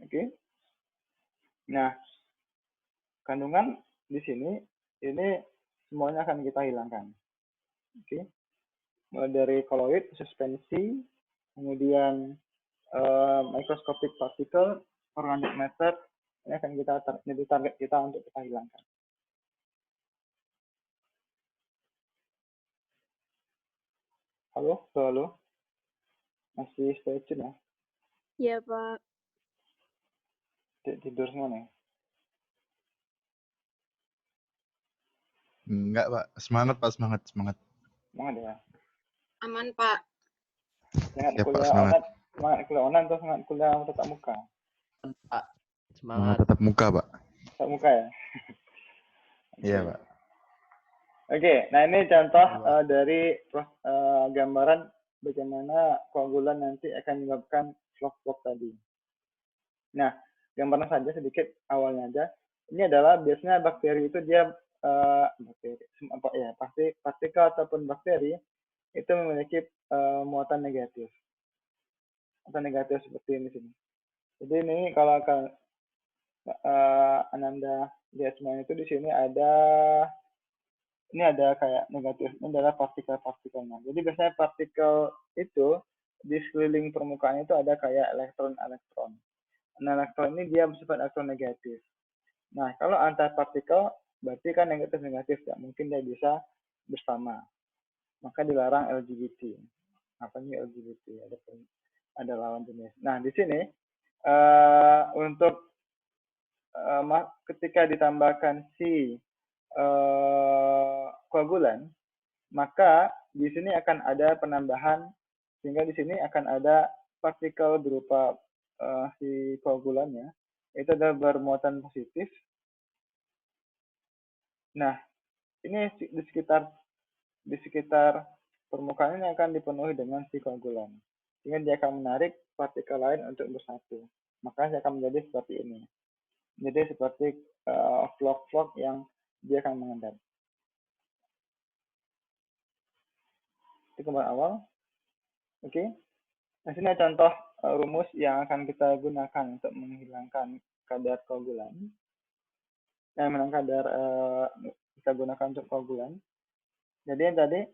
Oke. Nah, kandungan di sini ini semuanya akan kita hilangkan. Oke. Mulai dari koloid, suspensi, kemudian microscopic particle, organic matter, ini akan jadi target kita untuk kita hilangkan. Halo, halo, masih stay tune ya? Iya, Pak. Tidur semua nih? Enggak, Pak. Semangat, Pak. Semangat. Semangat ya? Aman, Pak. Semangat Ya, Pak. kuliah Semangat. online, semangat kuliah online atau semangat kuliah tatap muka? Pak. Semangat Semangat. tetap muka, Pak. Tatap muka ya? Iya, Pak. Oke, nah ini contoh dari gambaran bagaimana koagulan nanti akan menyebabkan flok-flok tadi. Nah, gambaran saja sedikit awalnya aja. Ini adalah biasanya bakteri itu dia pasti partikel ataupun bakteri itu memiliki muatan negatif. Muatan negatif seperti ini sini. Jadi ini kalau Ananda lihat semuanya itu di sini ada kayak negatif, ini adalah partikel-partikelnya. Jadi biasanya partikel itu di sekeliling permukaan itu ada kayak elektron-elektron. Nah, elektron ini dia bersifat elektronegatif. Nah, kalau antar partikel berarti kan negatif-negatif, ya mungkin dia bisa bersama. Maka dilarang LGBT. Apa ini LGBT? Ada lawan jenis. Nah, di sini untuk ketika ditambahkan si koagulan, maka di sini akan ada penambahan, sehingga di sini akan ada partikel berupa si koagulannya, itu adalah bermuatan positif. Nah, ini di sekitar permukaan ini akan dipenuhi dengan si koagulan, sehingga dia akan menarik partikel lain untuk bersatu. Maka dia akan menjadi seperti ini. Jadi seperti vlog-vlog yang dia akan mengendap. Itu gambar awal. Oke. Nah, sini ada contoh rumus yang akan kita gunakan untuk menghilangkan kadar koagulan. Kadar kita gunakan untuk koagulan. Jadi yang tadi,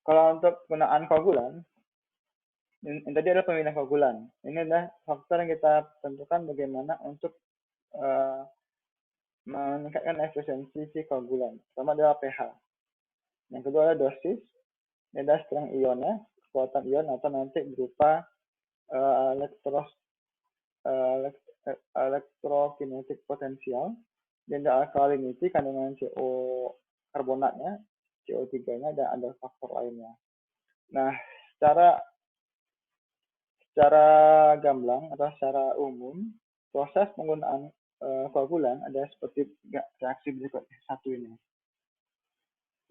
kalau untuk penggunaan koagulan, yang tadi adalah pemilihan koagulan. Ini adalah faktor yang kita tentukan bagaimana untuk meningkatkan efisiensi si koagulan. Pertama adalah pH. Yang kedua adalah dosis. Ini adalah strength ionnya, kekuatan ion atau nanti berupa elektrokinetik potensial. Dan ada alkalinity, kandungan CO karbonatnya, CO3-nya, dan ada faktor lainnya. Nah, secara gamblang atau secara umum, proses penggunaan koagulan ada seperti reaksi berikut satu ini.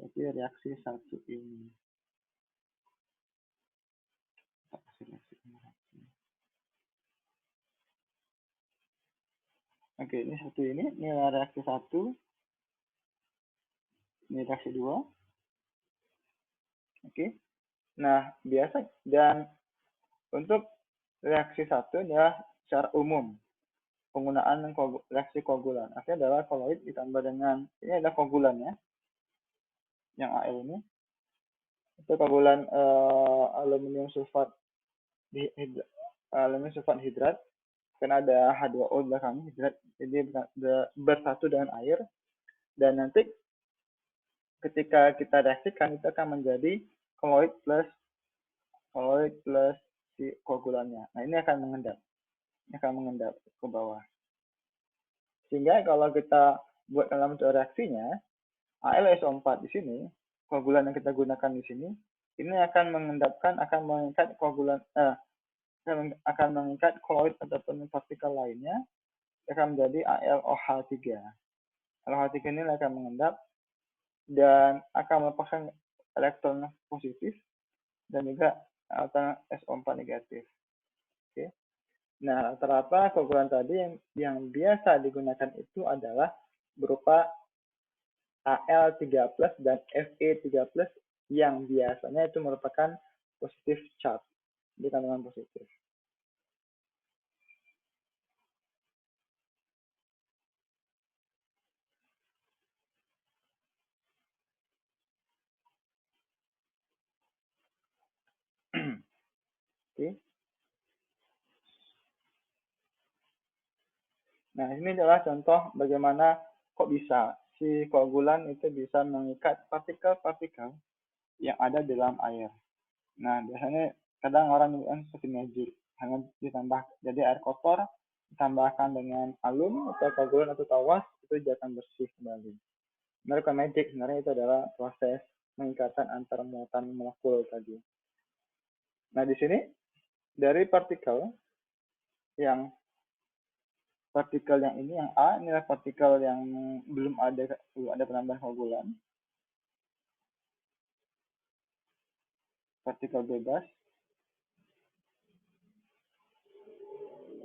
Jadi reaksi satu ini. Oke, ini satu ini adalah reaksi satu. Ini reaksi dua. Oke. Nah, biasa dan untuk reaksi satu adalah secara umum penggunaan reaksi koagulan. Artinya adalah koloid ditambah dengan, ini adalah koagulannya, yang Al ini. Itu koagulan aluminium sulfat hidrat, karena ada H2O di belakangnya, hidrat, jadi bersatu dengan air. Dan nanti ketika kita reaksikan, itu akan menjadi koloid plus si koagulannya. Nah, ini akan mengendap. Ke bawah. Sehingga kalau kita buat dalam bentuk reaksinya, AlSO4 di sini, koagulan yang kita gunakan di sini, ini akan mengikat koagulan, akan mengikat koloid ataupun partikel lainnya, akan menjadi AlOH3. AlOH3 ini akan mengendap dan akan melepaskan elektron positif dan juga SO4 negatif. Oke. Nah, rata-rata koagulan tadi yang biasa digunakan itu adalah berupa Al3+ dan Fe3+ yang biasanya itu merupakan positif charge di kandungan positif. Oke. Nah, ini adalah contoh bagaimana kok bisa si koagulan itu bisa mengikat partikel-partikel yang ada di dalam air. Nah, biasanya kadang orang bilang seperti magic, hanya ditambah jadi air kotor ditambahkan dengan alum atau koagulan atau tawas itu dia akan bersih kembali. Mereka magic sebenarnya itu adalah proses pengikatan antar muatan molekul tadi. Nah, di sini dari partikel yang ini yang A, inilah partikel yang belum ada penambahan koagulan. Partikel bebas.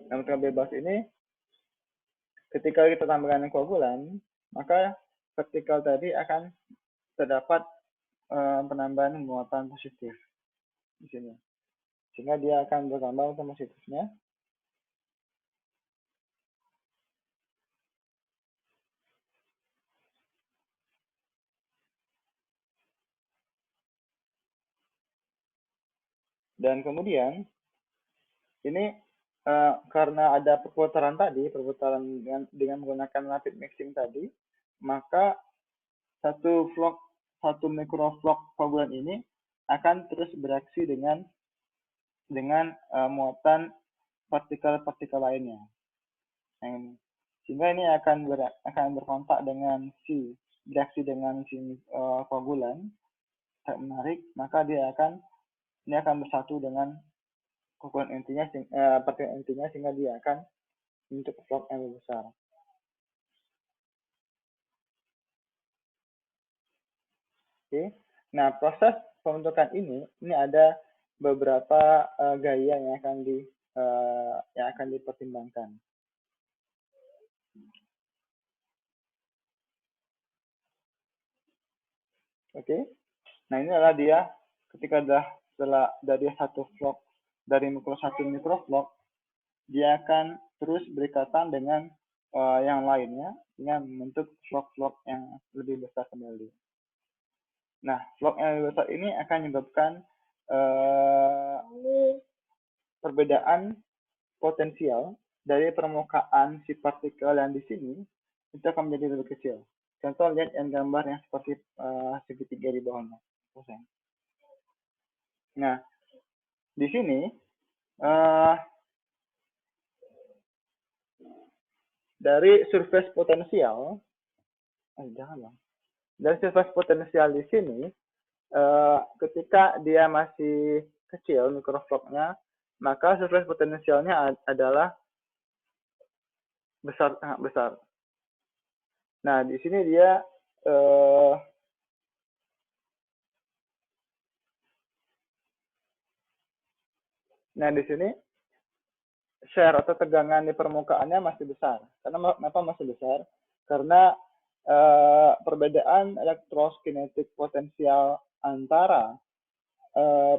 Nah, partikel bebas ini ketika kita tambahkan koagulan, maka partikel tadi akan terdapat penambahan muatan positif di sini. Sehingga dia akan bertambah muatan positifnya. Dan kemudian ini karena ada perputaran tadi, perputaran dengan menggunakan rapid mixing tadi, maka satu mikroflok koagulan ini akan terus bereaksi dengan muatan partikel-partikel lainnya. Sehingga ini akan berkontak dengan bereaksi dengan koagulan, sangat menarik, maka ini akan bersatu dengan koagulan intinya, partikel intinya, sehingga dia akan membentuk vlog yang lebih besar. Oke. Nah, proses pembentukan ini ada beberapa gaya yang akan dipertimbangkan. Oke. Nah, ini adalah dia ketika setelah dari satu vlog, dari satu mikroflok, dia akan terus berikatan dengan yang lainnya dengan membentuk vlog-vlog yang lebih besar kembali. Nah, vlog yang lebih besar ini akan menyebabkan perbedaan potensial dari permukaan si partikel yang di sini itu akan menjadi lebih kecil. Contoh, lihat yang gambar yang seperti segitiga di bawahnya. Nah, di sini dari surface potensial, dari surface potensial di sini, ketika dia masih kecil mikrofloknya, maka surface potensialnya adalah sangat besar. Nah, di sini dia share atau tegangan di permukaannya masih besar. Kenapa masih besar? Karena perbedaan elektrokinetik potensial antara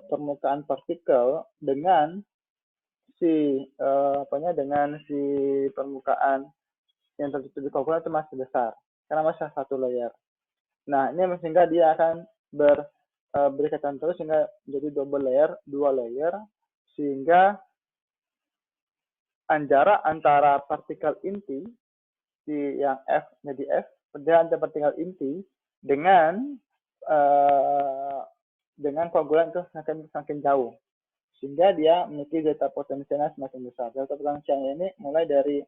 permukaan partikel dengan dengan si permukaan yang tertutup di koagulan itu masih besar karena masih satu layer. Nah, ini sehingga dia akan berikatan terus sehingga menjadi dua layer, sehingga jarak antara partikel inti yang F menjadi F, jarak antara partikel inti dengan koagulan itu semakin jauh, sehingga dia memiliki delta potensialnya semakin besar. Delta potensialnya ini mulai dari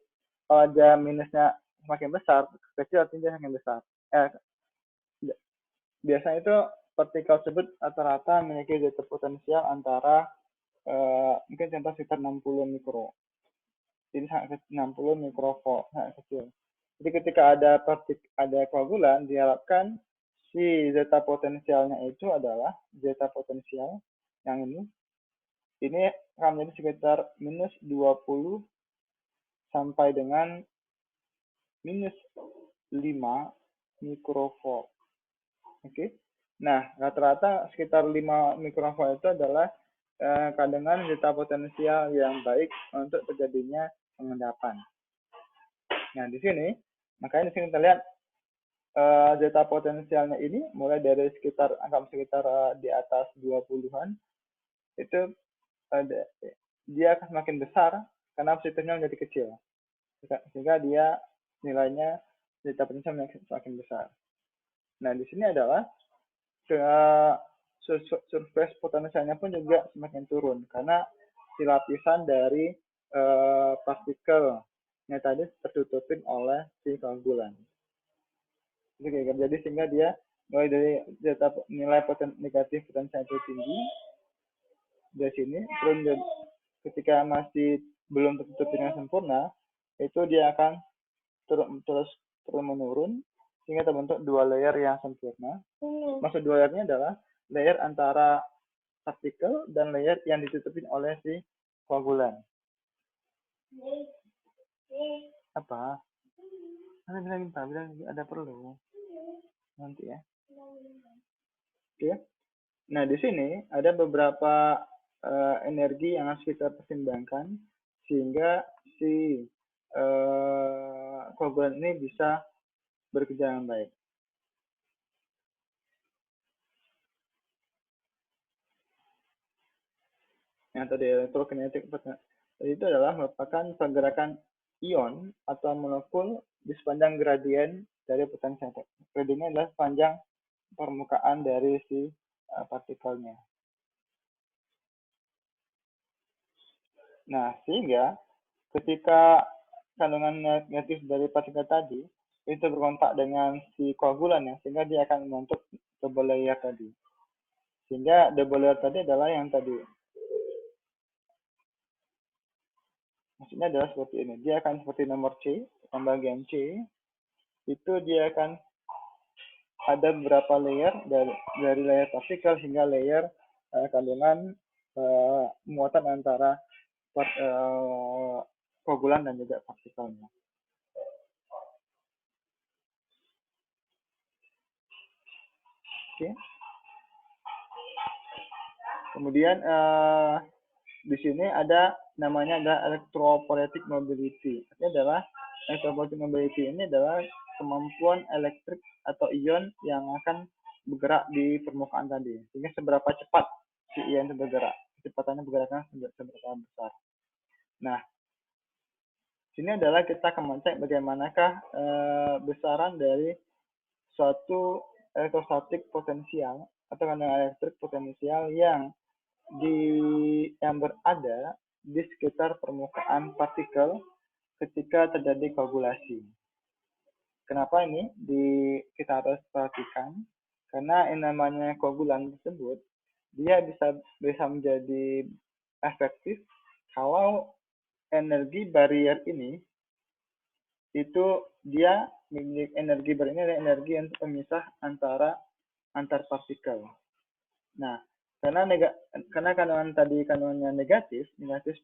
kalau ada minusnya semakin besar, kecil artinya semakin besar. Biasanya itu partikel tersebut rata-rata memiliki delta potensial antara mungkin contoh sekitar 60 mikro. Jadi sangat 60 mikrovolt, sangat kecil. Jadi ketika ada koagulan, diharapkan si zeta potensialnya itu adalah zeta potensial yang ini akan menjadi sekitar minus 20 sampai dengan minus 5 mikrovolt. Oke. Nah, rata-rata sekitar 5 mikrovolt itu adalah kandungan zeta potensial yang baik untuk terjadinya pengendapan. Nah, di sini, makanya di sini kita lihat zeta potensialnya ini mulai dari sekitar di atas 20-an itu dia akan semakin besar karena positifnya menjadi kecil, sehingga dia nilainya delta potensial semakin besar. Nah, di sini adalah surface potensialnya pun juga semakin turun karena si lapisan dari partikelnya tadi tertutupin oleh si koagulan. Jadi sehingga dia mulai dari nilai negatif potensial itu tinggi dari sini, terus ketika masih belum tertutup dengan sempurna, itu dia akan terus menurun sehingga terbentuk dua layer yang sempurna. Maksud dua layernya adalah layer antara partikel dan layer yang ditutupin oleh si koagulan. Apa? Bilang ada perlu nanti ya. Oke. Nah, di sini ada beberapa energi yang harus kita pertimbangkan sehingga si koagulan ini bisa bekerja dengan baik. Yang tadi elektrokinetik itu adalah merupakan pergerakan ion atau molekul di sepanjang gradien dari potensial. Gradiennya adalah sepanjang permukaan dari si partikelnya. Nah, sehingga ketika kandungan negatif dari partikel tadi itu berkontak dengan si koagulan ya, sehingga dia akan membentuk double layer tadi. Sehingga double layer tadi adalah yang tadi. Maksudnya adalah seperti ini. Dia akan seperti nomor C, pembagian C. Itu dia akan ada beberapa layer dari layer partikel hingga layer kandungan muatan antara koagulan dan juga partikelnya. Oke. Kemudian di sini ada namanya electropoietic mobility. Ini adalah electropoietic mobility ini adalah kemampuan elektrik atau ion yang akan bergerak di permukaan tadi. Sehingga seberapa cepat si ion itu bergerak, kecepatannya bergeraknya seberapa besar. Nah, sini adalah kita akan mencek bagaimanakah besaran dari suatu elektrostatik potensial atau kandungan elektrik potensial yang berada di sekitar permukaan partikel ketika terjadi koagulasi. Kenapa ini kita harus perhatikan? Karena yang namanya koagulan tersebut dia bisa menjadi efektif kalau energi barrier ini itu dia energi barrier ini adalah energi untuk pemisah antar partikel. Nah, karena kandungannya negatif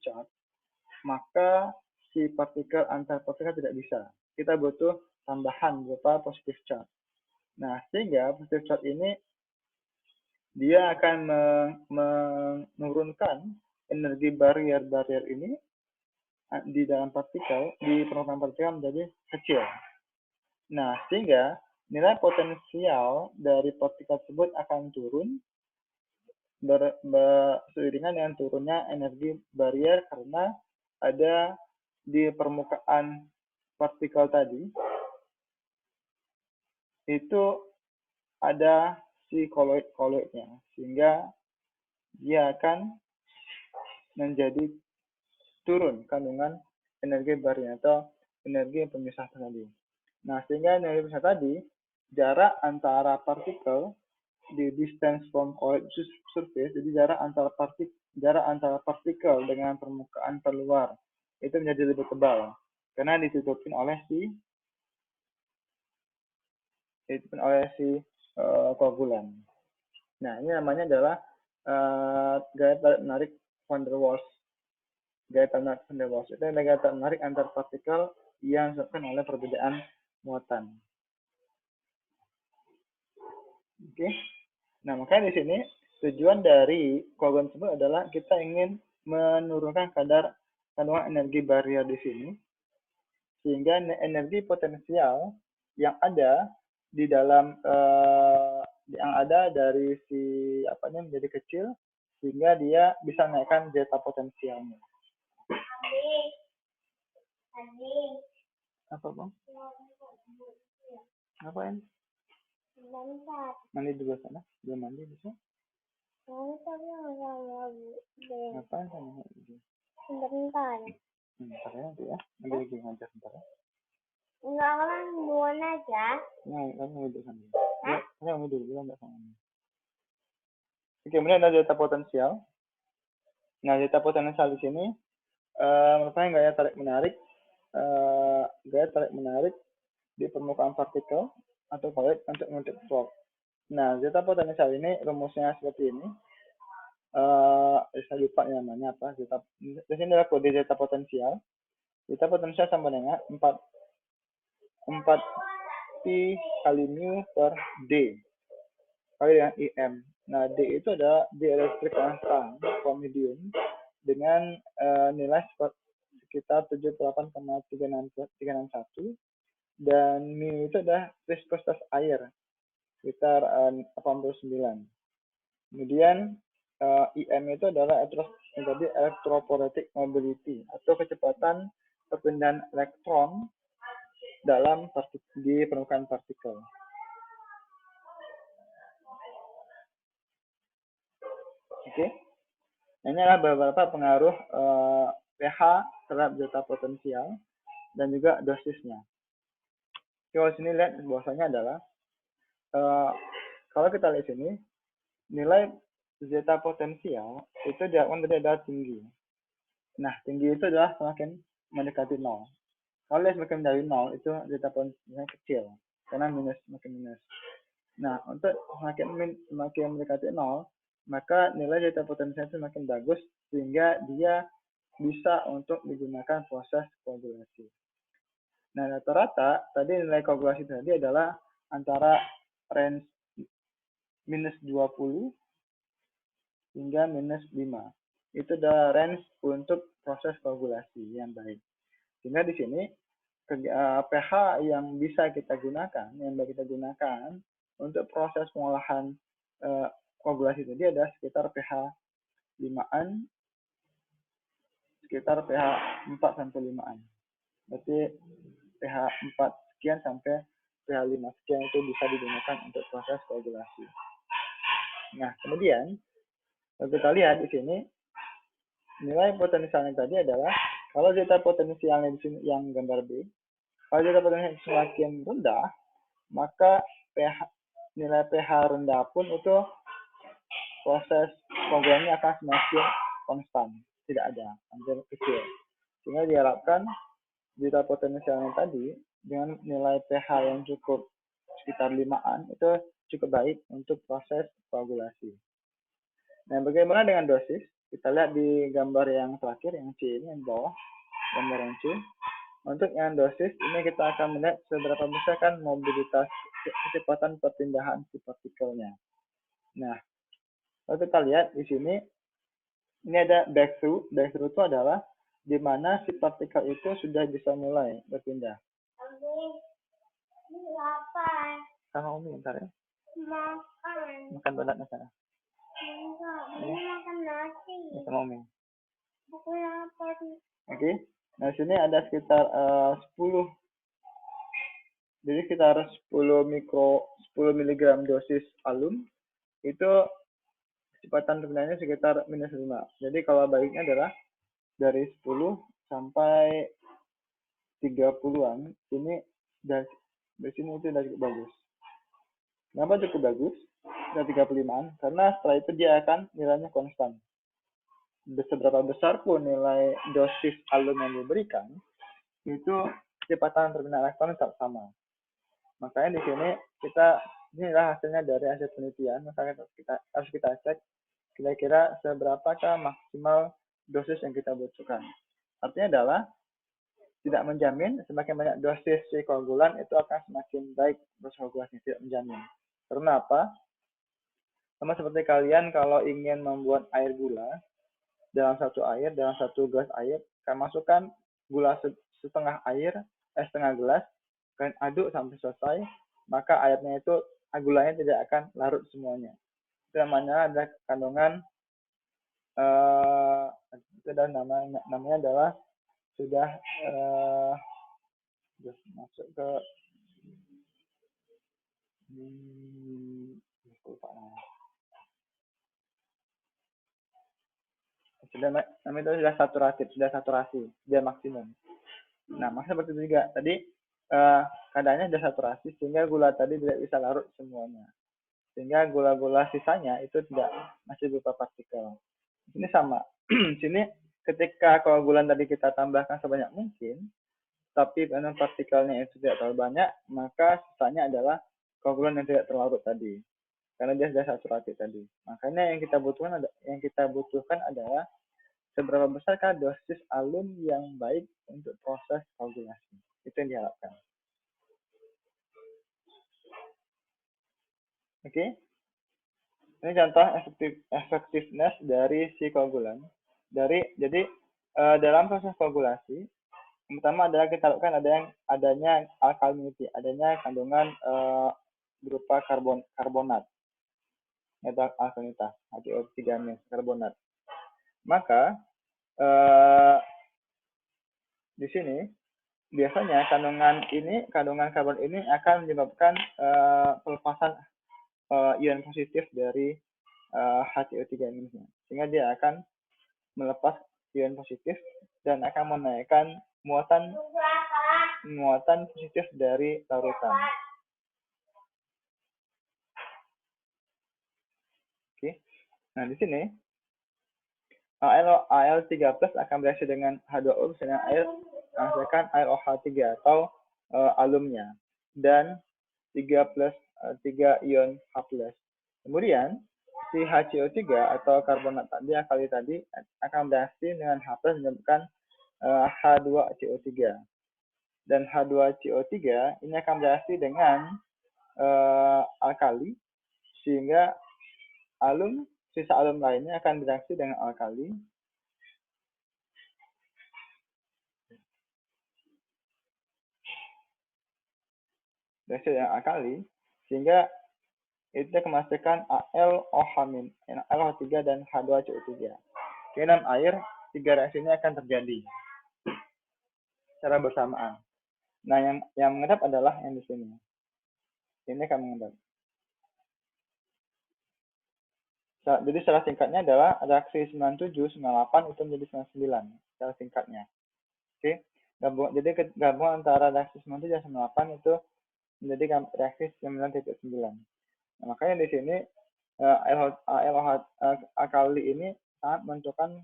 charge, maka si partikel antar partikel tidak bisa. Kita butuh tambahan berupa positive charge. Nah, sehingga positive charge ini dia akan menurunkan energi barrier ini di dalam partikel, di permukaan partikel menjadi kecil. Nah, sehingga nilai potensial dari partikel tersebut akan turun seiringan dengan turunnya energi barrier karena ada di permukaan partikel tadi itu ada si koloidnya sehingga dia akan menjadi turun kandungan energi barrier atau energi pemisah tadi. Nah, sehingga energi pemisah tadi jarak antara partikel di distance from colloid surface, jadi jarak antara partikel dengan permukaan terluar itu menjadi lebih tebal karena ditutupin oleh si koagulan. Nah, ini namanya adalah gaya tarik menarik van der Waals. Gaya tarik van der Waals itu adalah gaya tarik menarik antar partikel yang disebabkan oleh perbedaan muatan. Oke. Nah, makanya di sini tujuan dari koagulan tersebut adalah kita ingin menurunkan kadar kandungan energi barrier di sini sehingga energi potensial yang ada di dalam yang ada dari si menjadi kecil sehingga dia bisa menaikkan zeta potensialnya. Apa bang? Ngapain? Mandi dulu sana, belum mandi bisa? Ngapain sama ibu? Sebentar. Bentar ya nanti ya, nanti lagi ngajar bentar ya. Enggak kan duluan aja. Kamu duduk sana. Kamu duduk dulu enggak sama ini. Oke, kemudian ada zeta potensial. Nah, zeta potensial di sini merupakan gaya tarik menarik di permukaan partikel atau fluid untuk membentuk torque. Nah, zeta potensial ini rumusnya seperti ini. Saya lupa namanya apa. Di sini adalah kode zeta potensial. Zeta potensial sama dengan 4 pi kali mu per d kali dengan im. Nah, d itu adalah dielectric constant for medium dengan nilai sekitar 78,361 dan mu itu adalah viskositas air sekitar 89. Kemudian im itu adalah electroporetic mobility atau kecepatan perpindahan elektron di permukaan partikel. Oke. Ini adalah beberapa pengaruh pH terhadap zeta potensial dan juga dosisnya. Kalau sini lihat bahwasanya adalah kalau kita lihat sini nilai zeta potensial itu dilakukan tadi adalah tinggi. Nah, tinggi itu adalah semakin mendekati 0. Kalau semakin dari 0 itu zeta potensialnya kecil karena semakin minus. Nah, untuk semakin mendekati 0, maka nilai zeta potensial itu semakin bagus sehingga dia bisa untuk digunakan proses koagulasi. Nah, rata-rata tadi nilai koagulasi tadi adalah antara range minus 20 hingga minus 5. Itu adalah range untuk proses koagulasi yang baik. Sehingga di sini pH yang bisa kita gunakan, untuk proses pengolahan koagulasi tadi ada sekitar pH 5-an, sekitar pH 4 sampai 5-an. Berarti pH 4 sekian sampai pH 5 sekian itu bisa digunakan untuk proses koagulasi. Nah, kemudian kalau kita lihat di sini nilai potensialnya tadi adalah kalau zeta potensialnya di sini yang gambar B, kalau zeta potensialnya semakin rendah, maka nilai pH rendah pun itu proses koagulasinya akan semakin konstan, tidak ada, hampir kecil. Sehingga diharapkan zeta potensialnya tadi dengan nilai pH yang cukup sekitar 5-an itu cukup baik untuk proses koagulasi. Nah, bagaimana dengan dosis? Kita lihat di gambar yang terakhir, yang C ini, yang bawah, gambar yang C. Untuk yang dosis, ini kita akan melihat seberapa besar kan mobilitas kecepatan perpindahan si partikelnya. Nah, kalau kita lihat di sini, ini ada breakthrough. Breakthrough itu adalah di mana si partikel itu sudah bisa mulai berpindah. Lapar. Sama Umi, bentar ya. Makan. Makan donatnya sana. Enggak, makan nasi. Ya, sama Umi. Aku lapar. Oke. Nah, sini ada sekitar 10. Jadi sekitar 10 mg dosis alum itu kecepatan perpindahannya sekitar minus 5. Jadi kalau baiknya adalah dari 10 sampai 30-an. Ini dari sini itu udah cukup bagus. Kenapa cukup bagus? Dari 35-an. Karena setelah itu dia akan nilainya konstan. Seberapa besar pun nilai dosis alum yang diberikan, itu kecepatan perpindahan elektron tetap sama. Makanya di sini inilah hasilnya dari hasil penelitian. Maka harus kita cek kira-kira seberapakah maksimal dosis yang kita butuhkan. Artinya adalah tidak menjamin semakin banyak dosis si koagulan itu akan semakin baik proses koagulasi, tidak menjamin. Karena apa? Sama seperti kalian kalau ingin membuat air gula dalam satu gelas air, kalian masukkan gula setengah gelas, kalian aduk sampai selesai, maka gulanya tidak akan larut semuanya. Itu namanya ada kandungan itu adalah namanya adalah sudah masuk ke lupa namanya itu sudah saturasi, sudah maksimum. Nah, maka seperti itu juga tadi keadaannya sudah saturasi sehingga gula tadi tidak bisa larut semuanya. Sehingga gula-gula sisanya itu tidak masih berupa partikel. Ini sama. Sini ketika koagulan tadi kita tambahkan sebanyak mungkin, tapi memang partikelnya itu tidak terlalu banyak, maka sisanya adalah koagulan yang tidak terlarut tadi. Karena dia sudah saturasi tadi. Makanya yang kita butuhkan adalah seberapa besarkah dosis alum yang baik untuk proses koagulasi. Itu yang diharapkan. Oke. Ini contoh efektivitas dari si koagulan. Jadi dalam proses koagulasi, yang pertama adalah kita lakukan adanya alkalinity, adanya kandungan berupa karbonat atau alkalinitas, HCO3- karbonat. Maka di sini biasanya kandungan karbon ini akan menyebabkan pelepasan ion positif dari HCO3-nya, sehingga dia akan melepas ion positif dan akan menaikkan muatan positif dari larutan. Oke. Nah, di sini Al3+ akan bereaksi dengan H2O dengan air menghasilkan air OH3 atau alumnya dan 3 ion H+. Kemudian si HCO3 atau karbonat tadi alkali tadi akan bereaksi dengan H+ menyebabkan H2CO3. Dan H2CO3 ini akan bereaksi dengan alkali sehingga sisa alum lainnya akan bereaksi dengan alkali sehingga itu akan menghasilkan AlOH- dan H2CO3. Dalam air, 3 reaksi ini akan terjadi secara bersamaan. Nah, yang mengendap adalah yang di sini. Ini akan mengendap. Jadi secara singkatnya adalah reaksi 97-98 itu menjadi 99 secara singkatnya. Oke. Jadi gabungan antara reaksi 97 dan 98 itu menjadi reaksi 9.9. Nah, makanya di sini AlOH alkali ini sangat menentukan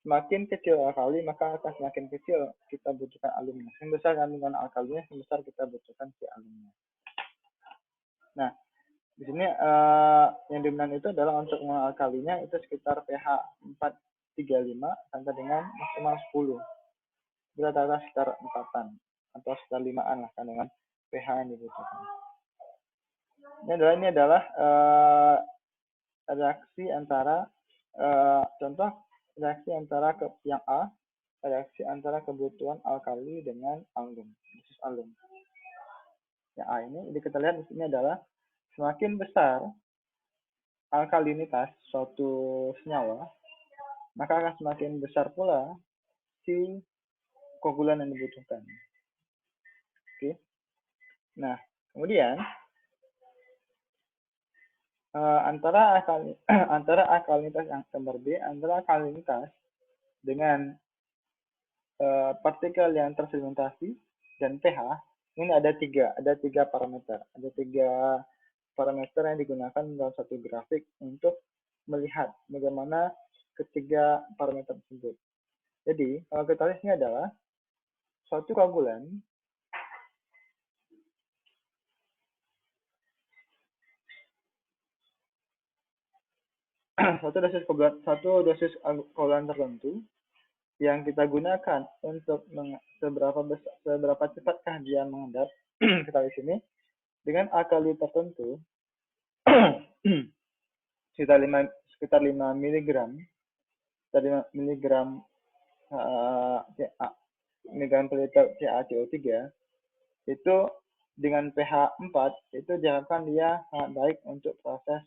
semakin kecil alkali maka akan semakin kecil kita butuhkan alumnya. Semakin besar kandungan alkalinya, semakin besar kita butuhkan si alumnya. Nah, di sini yang dominan itu adalah untuk alkalinya itu sekitar pH 4,35 sampai dengan maksimal 10. Itu rata-rata sekitar 4-an atau sekitar 5-an lah kandungan pH yang dibutuhkan. Ini adalah reaksi antara contoh reaksi antara yang A, reaksi antara kebutuhan alkali dengan alum, dosis alum. Yang A ini, jadi kita lihat di sini adalah semakin besar alkalinitas suatu senyawa, maka akan semakin besar pula si koagulan yang dibutuhkan. Oke. Nah, kemudian antara alkalinitas yang nomor B, antara alkalinitas dengan partikel yang tersedimentasi dan pH, ini ada tiga parameter. Ada 3 parameter yang digunakan dalam satu grafik untuk melihat bagaimana ketiga parameter tersebut. Jadi, kalau kita lihat ini adalah suatu koagulan satu dosis koagulan tertentu yang kita gunakan untuk seberapa cepatkah dia mengendap. Kita di sini dengan alkali tertentu sekitar 5 mg per liter CaCO3 itu dengan pH 4 itu diharapkan dia sangat baik untuk proses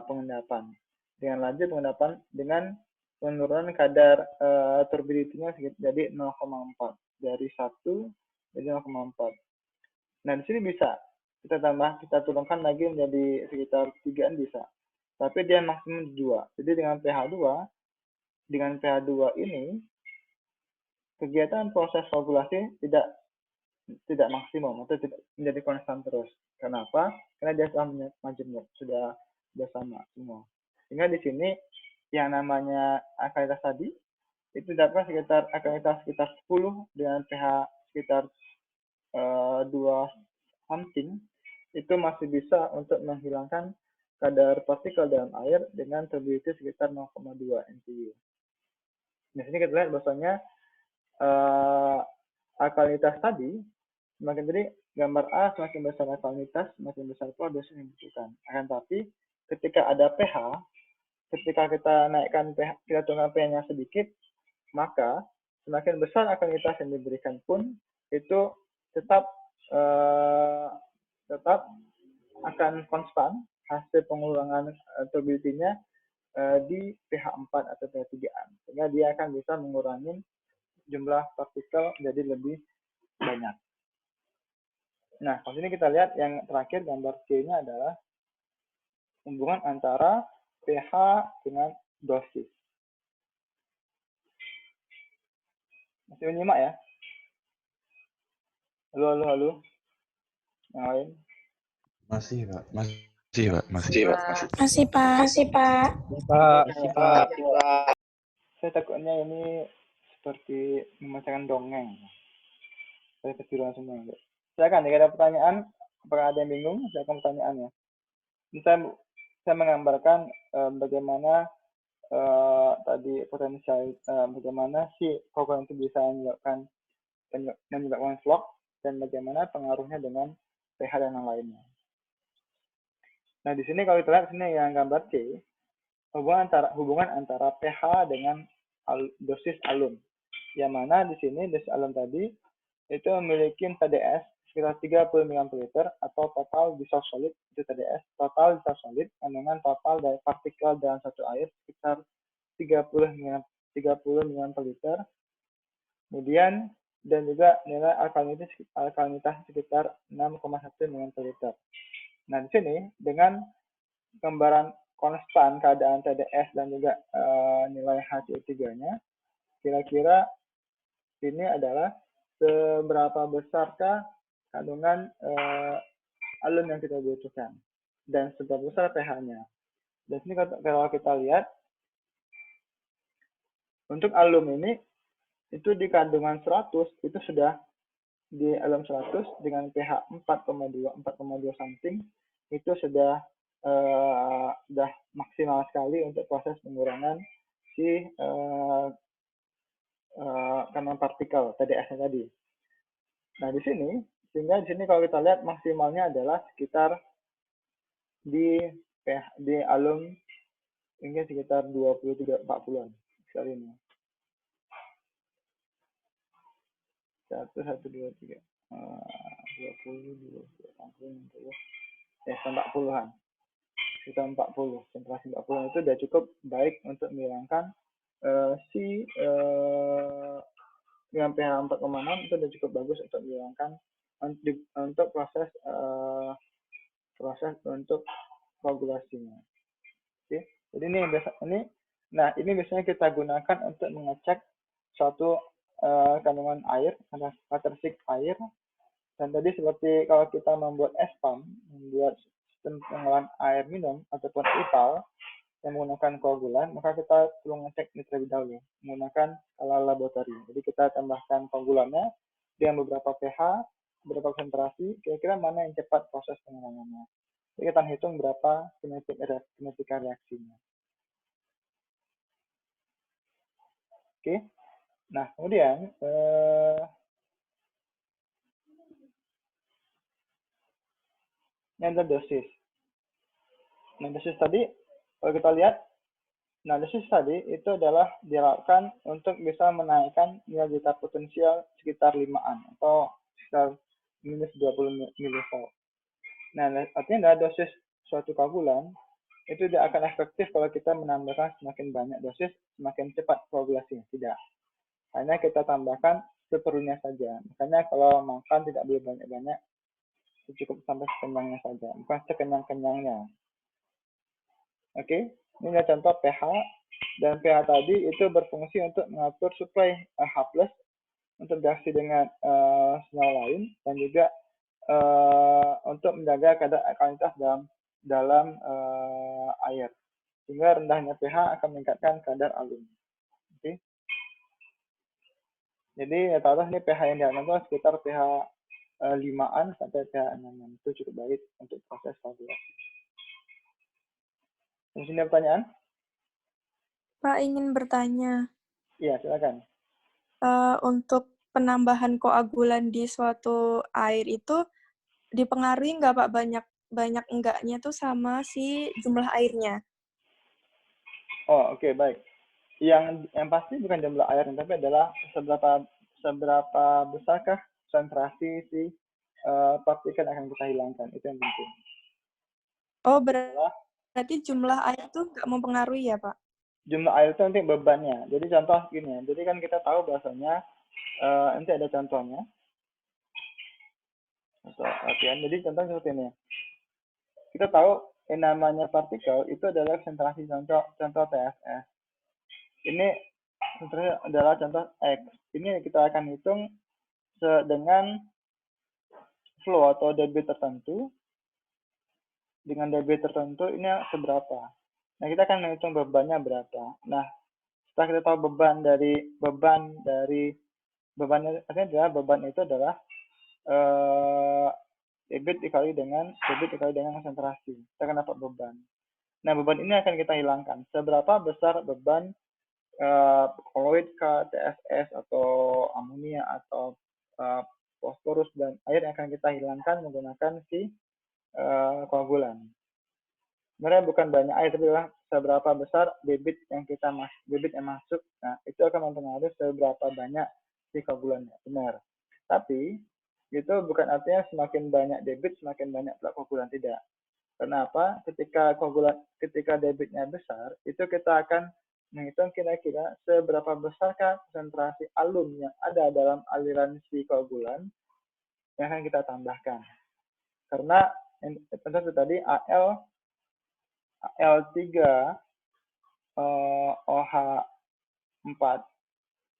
pengendapan. dengan laju pengendapan dengan penurunan kadar turbidity-nya jadi 0,4 dari 1 jadi 0,4. Nah, di sini bisa kita turunkan lagi menjadi sekitar 3-an bisa. Tapi dia maksimum 2. Jadi dengan pH 2 ini kegiatan proses koagulasi tidak maksimum atau tidak menjadi konstan terus. Kenapa? Karena dia sudah majemuk, sudah sama semua. Sehingga di sini yang namanya alkalinitas tadi itu dapat alkalinitas sekitar 10 dengan pH sekitar 2 something itu masih bisa untuk menghilangkan kadar partikel dalam air dengan turbidity sekitar 0,2 NTU. Di sini kita lihat bahwasanya alkalinitas tadi semakin jadi gambar A semakin besar alkalinitas, semakin besar pula dosis yang dibutuhkan. Akan tapi ketika ada pH, ketika kita naikkan pH, kita turunkan pH-nya sedikit, maka semakin besar alkalinitas yang diberikan pun itu tetap akan konstan hasil pengurangan turbidity-nya di pH 4 atau pH 3-an. Sehingga dia akan bisa mengurangi jumlah partikel jadi lebih banyak. Nah, di sini kita lihat yang terakhir gambar C-nya adalah hubungan antara pH dengan dosis. Masih menyimak ya? Halo. Yang lain? Masih, Pak. Saya takutnya ini seperti membacakan dongeng. Saya ketiduran semua. Silakan, jika ada pertanyaan, apakah ada yang bingung? Silakan pertanyaannya. Ini saya menggambarkan bagaimana tadi potensial, bagaimana si koagulan itu bisa menyebabkan vlog dan bagaimana pengaruhnya dengan pH dan yang lainnya. Nah, di sini kalau kita lihat sini yang gambar C, hubungan antara pH dengan dosis alum. Yang mana di sini dosis alum tadi itu memiliki TDS sekitar 30 ml atau total dissolved solid itu TDS, total dissolved solid kandungan total dari partikel dalam satu air sekitar 30 ml. Kemudian dan juga nilai alkalinitas sekitar 6,1 ml. Nah, di sini dengan gambaran konstan keadaan TDS dan juga nilai HCO3-nya, kira-kira ini adalah seberapa besarkah kandungan alum yang kita butuhkan dan seberapa besar pH-nya. Dan sini kalau kita lihat untuk alum ini itu di kandungan 100 itu sudah di alum 100 dengan pH 4,2 something itu sudah maksimal sekali untuk proses pengurangan si kandungan partikel TDS-nya tadi. Nah, sehingga di sini kalau kita lihat maksimalnya adalah sekitar di alum ini sekitar 23-40-an sekali ini. 1, 2, 3, 20, 40-an. Sekitar 40. Konsentrasi 40 itu sudah cukup baik untuk menghilangkan dengan pH 4,6 itu sudah cukup bagus untuk menghilangkan untuk proses untuk koagulasinya. Oke. Jadi ini biasanya kita gunakan untuk mengecek suatu kandungan air, karakteristik air. Dan tadi seperti kalau kita membuat ESPAM, membuat sistem pengolahan air minum ataupun IPAL yang menggunakan koagulan, maka kita perlu ngecek ini terlebih dahulu menggunakan skala laboratori. Jadi kita tambahkan koagulannya dengan beberapa pH, beberapa konsentrasi, kira-kira mana yang cepat proses pengurangannya. Jadi kita hitung berapa kinetika reaksinya. Oke. Nah, kemudian yang dosis. Nah, dosis tadi kalau kita lihat, dosis tadi itu adalah dilakukan untuk bisa menaikkan nilai zeta potensial sekitar 5-an atau sekitar minus 20 mV. Nah, artinya adalah dosis suatu koagulan itu tidak akan efektif kalau kita menambahkan semakin banyak dosis, semakin cepat koagulasinya. Tidak. Hanya kita tambahkan seperlunya saja. Makanya kalau makan tidak boleh banyak-banyak, cukup sampai sekenyangnya saja, bukan sekenyang-kenyangnya. Oke, ini adalah contoh pH, dan pH tadi itu berfungsi untuk mengatur suplai H+ untuk bereaksi dengan senyawa lain, dan juga untuk menjaga kadar alkalinitas dalam air, sehingga rendahnya pH akan meningkatkan kadar alum. Oke. Jadi rata-rata ini pH yang dianggap sekitar pH 5-an sampai pH 6-an, itu cukup baik untuk proses koagulasi. Di sini ada pertanyaan? Pak ingin bertanya, Iya, silakan. untuk penambahan koagulan di suatu air itu dipengaruhi nggak Pak banyak enggaknya tuh sama si jumlah airnya? Oh, oke, baik. Yang pasti bukan jumlah airnya, tapi adalah seberapa besarkah konsentrasi si partikel yang akan kita hilangkan. Itu yang penting. Oh, berarti jumlah air tuh nggak mempengaruhi ya, Pak? Jumlah air itu nanti bebannya. Jadi contoh gini ya. Jadi kan kita tahu bahwasanya nanti ada contohnya. Jadi contoh seperti ini. Kita tahu yang namanya partikel itu adalah konsentrasi contoh TFS. Ini contohnya adalah contoh X. Ini kita akan hitung dengan flow atau debit tertentu. Dengan debit tertentu ini seberapa. Nah, kita akan menghitung bebannya berapa. Nah, setelah kita tahu bebannya artinya adalah beban itu adalah debit dikali dengan konsentrasi. Kita akan dapat beban. Nah, beban ini akan kita hilangkan. Seberapa besar beban koloid TFS atau amonia atau fosforus dan air yang akan kita hilangkan menggunakan si koagulan. Sebenarnya bukan banyak air, tapi adalah seberapa besar debit yang masuk. Nah, itu akan mempengaruhi seberapa banyak si koagulannya. Benar. Tapi itu bukan artinya semakin banyak debit semakin banyak pula koagulan, tidak. Kenapa? Ketika debitnya besar, itu kita akan menghitung kira-kira seberapa besarkah konsentrasi alum yang ada dalam aliran si koagulan yang akan kita tambahkan. Karena contoh tadi Al3 OH4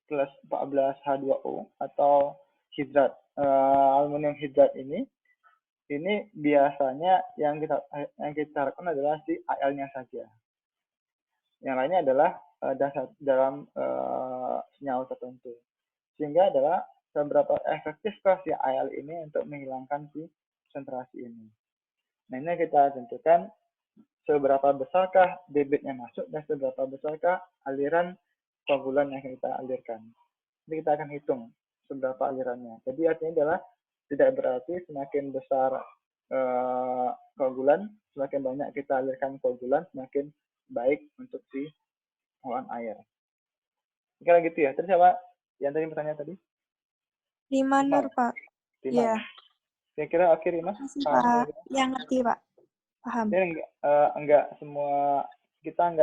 plus 14H2O atau hidrat aluminium hidrat ini biasanya yang kita harapkan adalah si Al-nya saja. Yang lainnya adalah dalam senyawa tertentu. Sehingga adalah seberapa efektifkah si Al ini untuk menghilangkan si konsentrasi ini. Nah, ini kita tentukan seberapa besarkah debitnya masuk dan seberapa besarkah aliran koagulan yang kita alirkan. Jadi kita akan hitung seberapa alirannya. Jadi artinya adalah tidak berarti semakin besar koagulan, semakin banyak kita alirkan koagulan, semakin baik untuk si pengolahan air. Kira gitu ya. Terus apa yang tadi pertanyaan tadi? Rima Nur, Pak. Iya. Kira-kira oke, Rima? Pak. Yang ngerti, Pak. Paham. Jadi enggak semua kita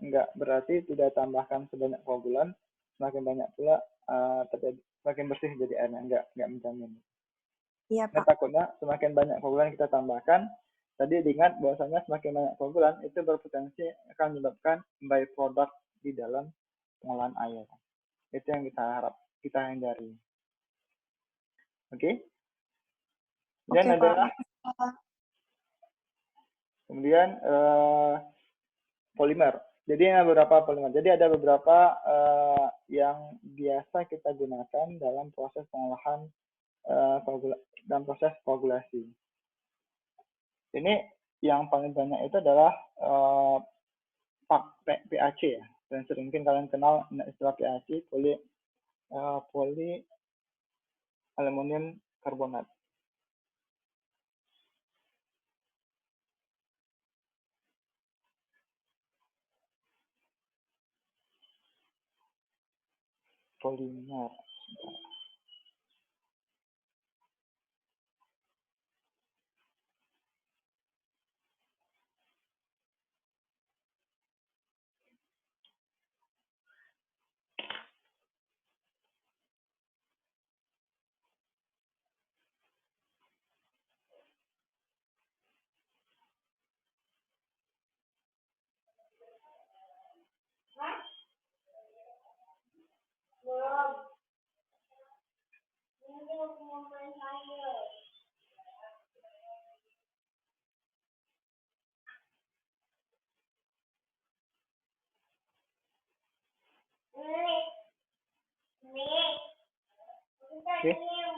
enggak berarti tidak tambahkan sebanyak koagulan, semakin banyak pula semakin bersih jadi airnya, enggak menjamin. Iya, Nah, Pak. takutnya semakin banyak koagulan kita tambahkan, tadi diingat bahwasanya semakin banyak koagulan itu berpotensi akan menyebabkan byproduct di dalam pengolahan air. Itu yang kita hindari. Oke? Dan adalah kemudian polimer. Jadi ada beberapa polimer. Jadi ada beberapa yang biasa kita gunakan dalam proses pengolahan dalam proses koagulasi. Ini yang paling banyak itu adalah PAC ya. Dan sering mungkin kalian kenal istilah PAC, poly aluminium karbonat. Polimer. Belum. Ini aku mau main air. Nih. Oke.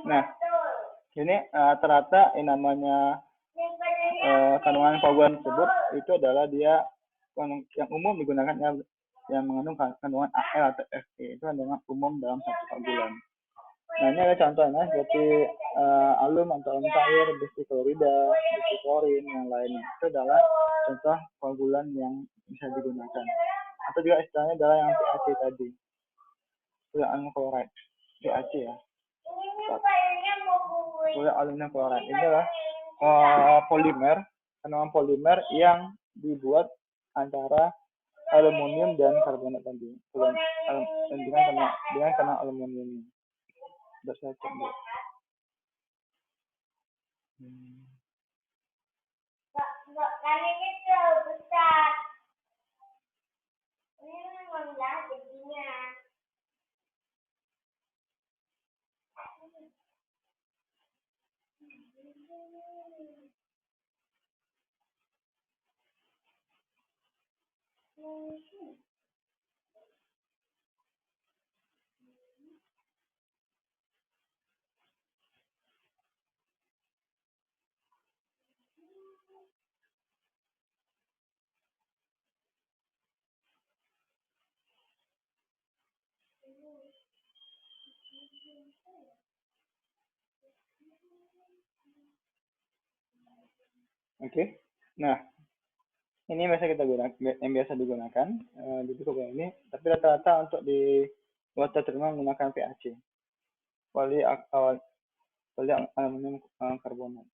Nah, ini rata-rata yang namanya kandungan koagulan tersebut itu adalah dia yang umum digunakan yang mengandung kandungan AL atau Fe, itu kandungan umum dalam satu koagulan. Nah, ini ada contohnya seperti alum atau alum cair, besi klorida, besi klorin, yang lainnya. Itu adalah contoh koagulan yang bisa digunakan. Atau juga istilahnya adalah yang PAC tadi, aluminium chloride, PAC ya. Aluminium chloride ini adalah polimer, kandungan polimer yang dibuat antara aluminium dan karbonat tadi, dengan kandungan aluminium. Sudah saya cek dulu. Enggak, kan ini terlalu besar. Ini memang jahat jadinya. Oke. Nah, ini yang biasa digunakan di buku ini, tapi rata-rata untuk di water treatment menggunakan PAC, aluminium karbonat.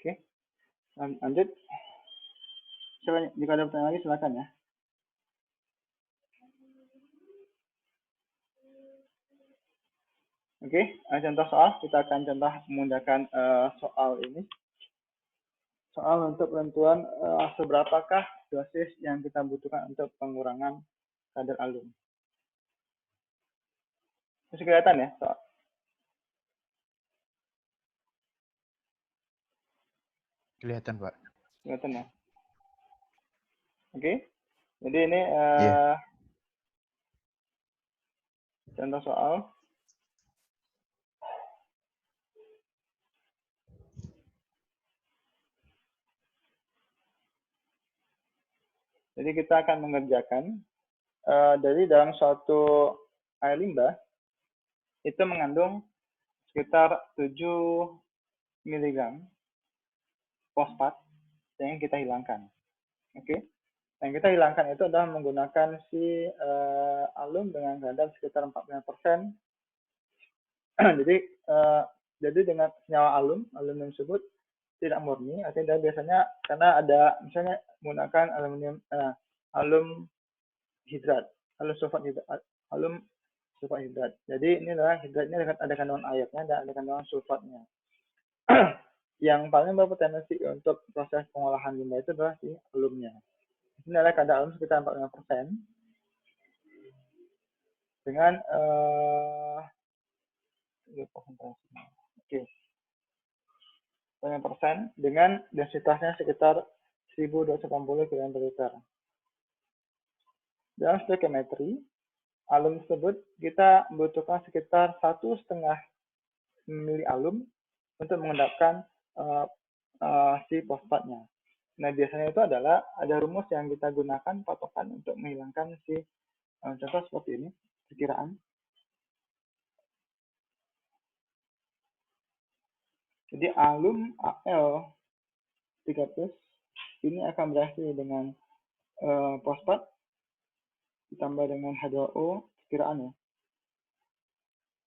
Oke, lanjut. Jika ada pertanyaan lagi silakan ya. Oke, contoh soal, kita akan contoh memudahkan soal ini. Soal untuk penentuan seberapakah dosis yang kita butuhkan untuk pengurangan kadar alum. Masih kelihatan ya soal? Kelihatan, Pak. Kelihatan ya? Oke, jadi ini contoh soal. Jadi kita akan mengerjakan dari dalam suatu air limbah itu mengandung sekitar 7 mg fosfat yang kita hilangkan. Oke, yang kita hilangkan itu adalah menggunakan si alum dengan kadar sekitar 45%. Jadi dengan senyawa alum tersebut tidak murni, artinya biasanya karena ada misalnya menggunakan alum hidrat, alum sulfat hidrat. Jadi ini adalah hidratnya ada kandungan airnya dan ada kandungan sulfatnya. Yang paling berpotensi untuk proses pengolahan limbah itu adalah si alumnya. Ini adalah kadar alum sekitar 45% dengan dengan densitasnya sekitar 1280 kg/liter. Dalam stoichiometry, alum tersebut kita membutuhkan sekitar 1,5 mili alum untuk mengendapkan si fosfatnya. Nah, biasanya itu adalah ada rumus yang kita gunakan patokan untuk menghilangkan si contoh seperti ini, perkiraan. Jadi alum Al3+ ini akan bereaksi dengan fosfat ditambah dengan H2O perkiraan ya.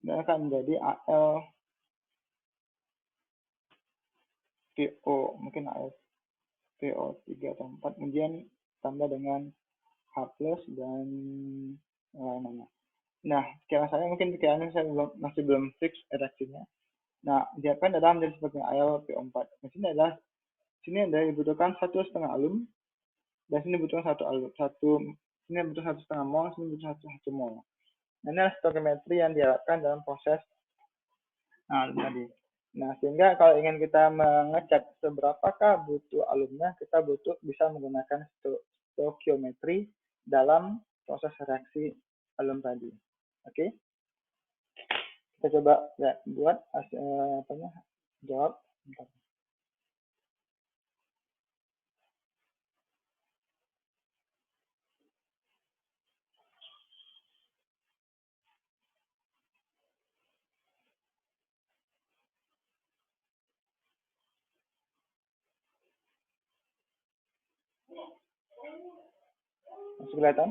Ini akan menjadi AlPO, mungkin AlPO3 atau 4, kemudian tambah dengan H+ dan lain-lainnya. Nah, kira saya mungkin pikirannya saya masih belum fix reaksinya. Nah, diharapkan adalah menjadi seperti AlPO4. Di sini adalah dibutuhkan 1,5 alum, dan sini dibutuhkan 1 alum, sini butuh 1,5 mol, sini butuh 1 mol. Nah, ini adalah stoichiometri yang diharapkan dalam proses alum tadi. Nah, sehingga kalau ingin kita mengecek seberapakah butuh alumnya, kita bisa menggunakan stoichiometri dalam proses reaksi alum tadi. Oke? Kita coba buat jawab. Masih kelihatan?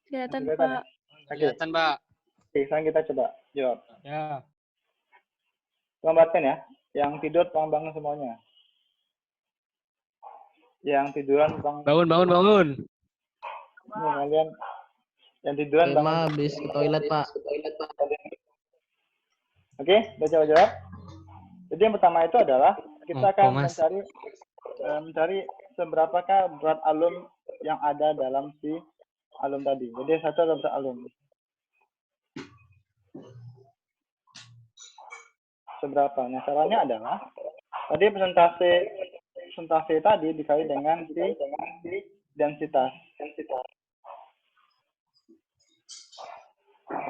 Kelihatan, Masih Pak. Oke. Kelihatan, Pak. Oke, sekarang kita coba jawab. Ya. Tolong perhatikan ya. Yang tidur tolong bangun semuanya. Yang tiduran tolong Bangun. ini kalian yang tiduran bangun. Habis ke toilet, Pak. Oke, udah coba jawab. Jadi yang pertama itu adalah kita akan mencari seberapakah berat alum yang ada dalam si alum tadi. Jadi satu adalah berat alum. Seberapa? Nah, caranya adalah tadi persentase tadi dikali dengan si densitas.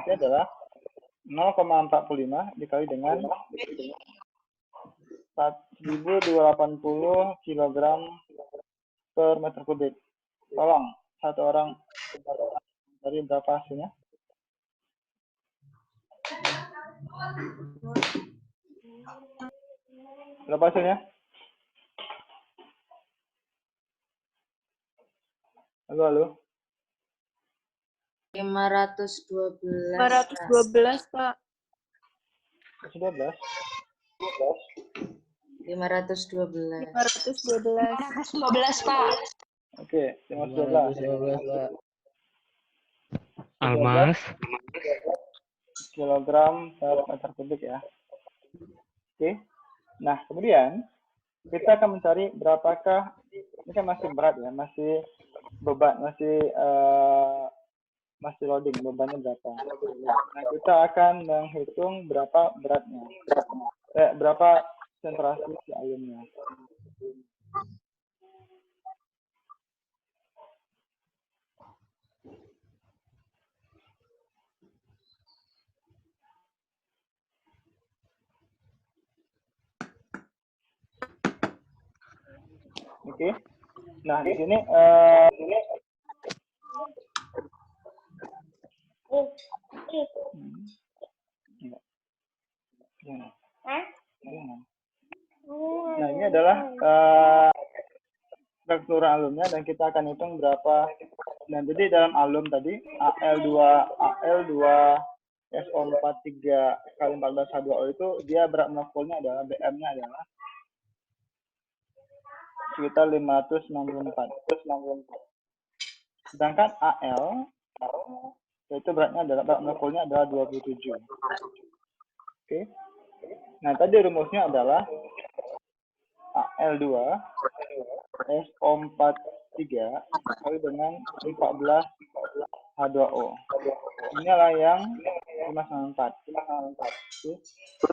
Itu adalah 0,45 dikali dengan 1280 kg per meter kubik. Tolong, satu orang dari berapa hasilnya? Berapa hasilnya? Halo. 512. 512, Pak. 12. 512. 512. Pak. Oke, 512. 512, Pak. Almas. Kilogram per meter kubik ya. Oke. Nah, kemudian kita akan mencari berapakah, ini kan masih berat ya, masih beban, masih loading, bebannya berapa. Nah, kita akan menghitung berapa beratnya. Berapa konsentrasi si alumnya. Oke. Nah, di sini nah, ini adalah keseluruhan alumnya dan kita akan hitung berapa. Nah, jadi dalam alum tadi Al2SO43 kali 14 H2O itu dia berat molekulnya adalah BM-nya adalah sekitar 564. Sedangkan Al itu berat molekulnya adalah 27. Oke. Nah, tadi rumusnya adalah Al2SO43 kali dengan 14 H2O. Ini adalah yang 594.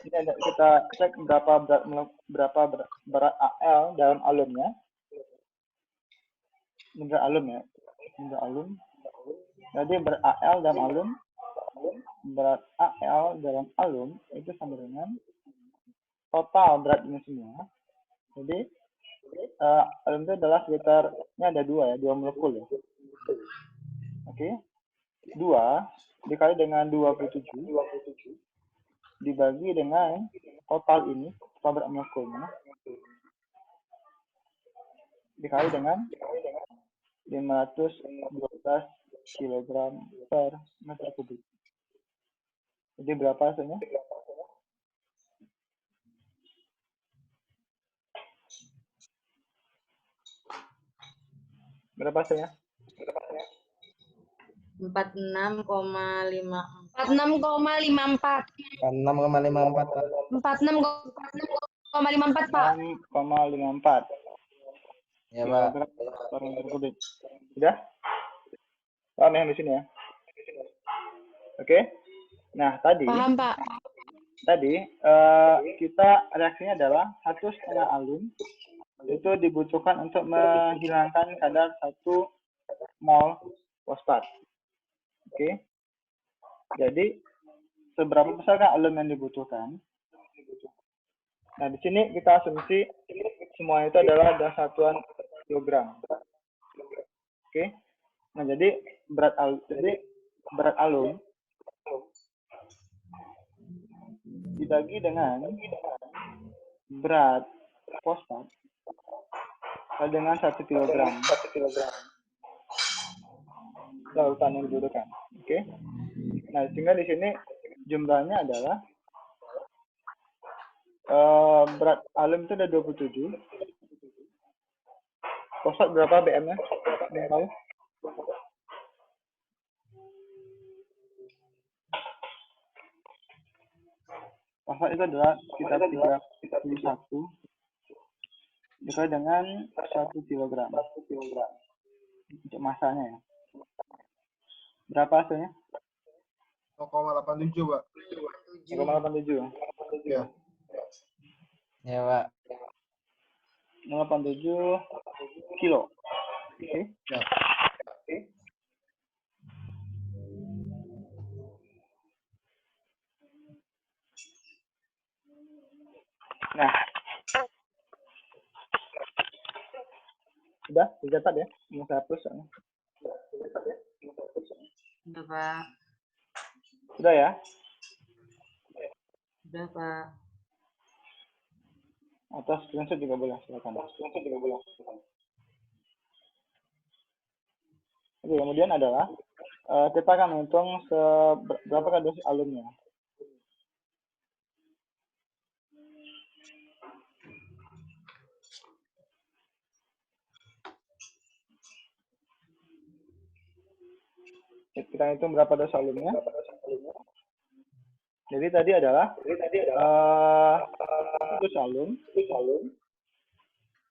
Ini kita cek berapa berat Al dalam alumnya. Berat alum. Jadi berat Al dalam alum, berat Al dalam alum itu sama dengan total beratnya semua. Jadi alum itu adalah sekitar, ini ada 2 molekul ya. Oke. 2 dikali dengan 27 dibagi dengan total ini, total berat molekulnya, dikali dengan 512 kg per meter kubik. Jadi berapa hasilnya? Berapa hasilnya? 46,54. 46,54. 46,54 Pak. 46,54 Pak. 6,54 Ya Pak. kg per meter kubik. Sudah? Paham yang di sini ya? Oke. Nah, tadi Paham Pak. kita reaksinya adalah 1,5 alum itu dibutuhkan untuk menghilangkan kadar 1 mol fosfat. Oke. Jadi seberapa besar kan alum yang dibutuhkan? Nah, di sini kita asumsi semua itu adalah dalam satuan kilogram. Oke. Nah, jadi berat alum dibagi dengan berat fosfat dengan 1 kilogram. Lautan yang dibutuhkan. Oke. Nah, sehingga di sini jumlahnya adalah berat alum itu ada 27. Fosfat berapa BM-nya? Yang tahu? Fosfat itu adalah sekitar 31 dikali dengan 1 kilogram. Untuk masanya ya. Berapa hasilnya? 0,87 Pak. 0,87. Ya. Ya Pak. 0,87 kilo. Oke. Ya. Nah, sudah dicatat ya, mau saya hapus soalnya. Sudah, Pak. Sudah ya? Sudah, Pak. Atau screenshot juga boleh, silakan. Oke, kemudian adalah kita akan menghitung berapa dosis alumnya. Kita hitung berapa dosis alumnya. Jadi tadi adalah dosis alum.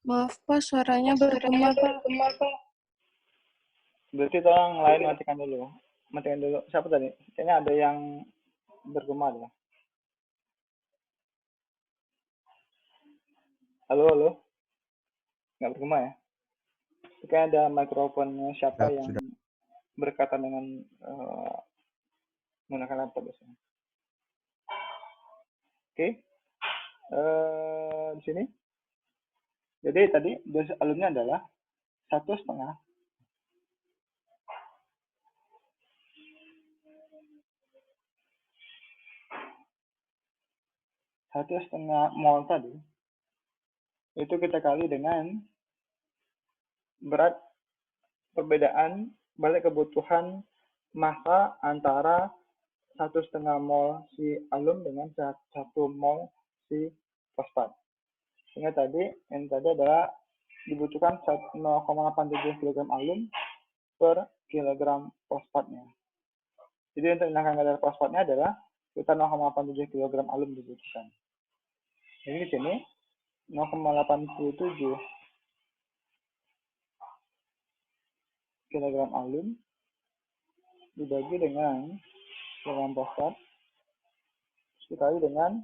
Maaf Pak, suaranya bergema Pak. Berarti tolong lain matikan dulu. Siapa tadi? Kayaknya ada yang bergema ya. Halo. Nggak bergema ya? Kayaknya ada mikrofonnya siapa yang sudah. berkaitan dengan menggunakan laptop biasanya. Oke. Di sini. Jadi tadi dosis alumnya adalah 1,5 mol tadi itu kita kali dengan berat perbedaan balik kebutuhan massa antara 1,5 mol si alum dengan 1 mol si fosfat. Sehingga yang tadi adalah dibutuhkan 0,87 kg alum per kilogram fosfatnya. Jadi untuk menghilangkan kadar fosfatnya adalah sekitar 0,87 kg alum dibutuhkan. Jadi di sini 0,87 kg alum dibagi dengan kilogram fosfat dikali dengan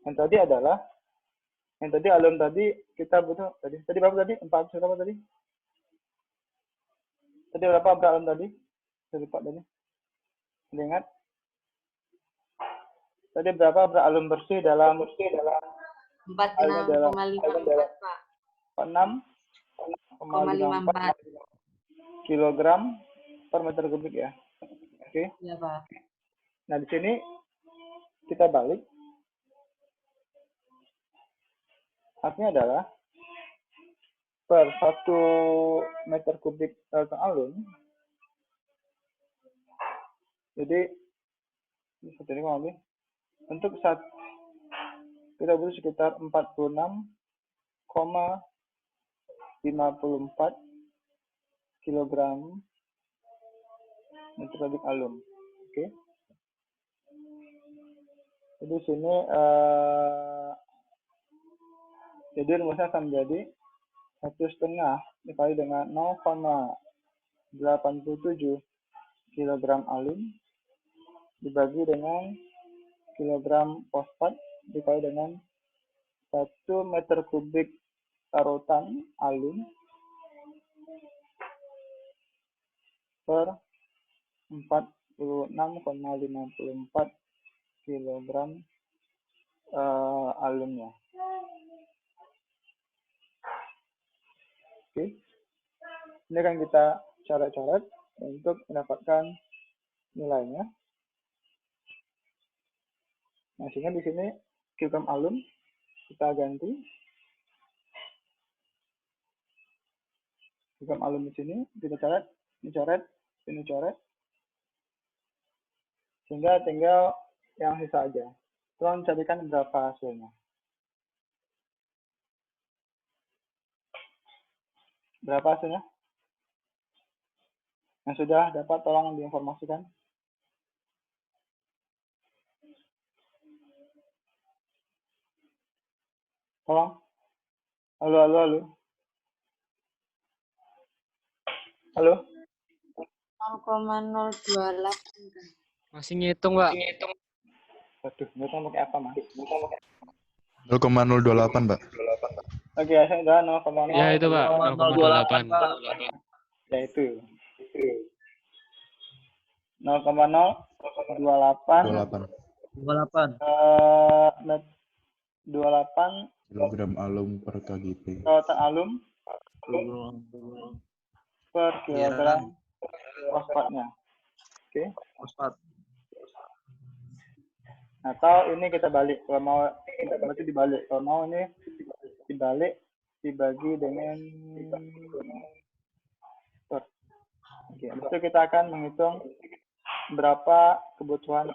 yang tadi alum tadi kita butuh tadi berapa tadi? 4 berapa tadi? Tadi berapa berat alum tadi? Saya lupa tadi. Ingat? Tadi berapa berat alum bersih dalam 46,54, Pak. 46,54 kilogram per meter kubik ya. Oke. Iya, Pak. Nah, di sini kita balik. Artinya adalah per 1 meter kubik larutan alum. Jadi seperti ini kurang lebih. Untuk kita butuh sekitar 46,54 kilogram meter kubik alum. Oke. Jadi sini jadi rumusnya akan menjadi 1,5 dikali dengan 0,87 kilogram alum dibagi dengan kilogram fosfat dikali dengan 1 meter kubik larutan alum per 46,54 kilogram alumnya. Oke. Ini akan kita coret-coret untuk mendapatkan nilainya. Nah, sehingga di sini kilogram alum kita ganti. Kilogram alum di sini kita coret, ini coret, ini coret. Sehingga tinggal yang sisa aja. Tolong carikan berapa hasilnya. Berapa hasilnya? Yang sudah dapat tolong diinformasikan. Tolong. Halo, halo, halo. Halo. 0,028. Masih ngitung, Pak. Waduh, ngitung pakai apa, Mas? 0,028, Pak. Oke, saya udah 0,0. Ya, itu, Pak. 0,28. Ya, itu. 0,028 28 Kilogram alum per kgp. larutan alum per kilogram fosfatnya. Oke. Fosfat. Atau ini kita balik. Kalau mau kita berarti dibalik. Kalau mau ini dibalik dibagi dengan per. Oke. Habis itu kita akan menghitung berapa kebutuhan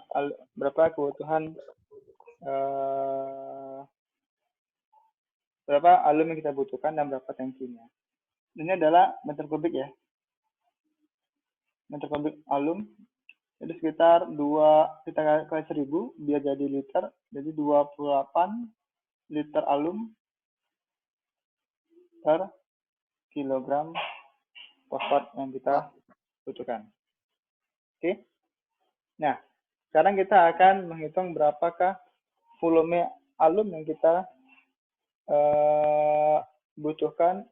berapa alum yang kita butuhkan dan berapa tangkinya. Ini adalah meter kubik ya. Meter kubik alum. Jadi sekitar 2 kita kali 1000 biar jadi liter. Jadi 28 liter alum per kilogram fosfat yang kita butuhkan. Oke. Nah, sekarang kita akan menghitung berapakah volume alum yang kita butuhkan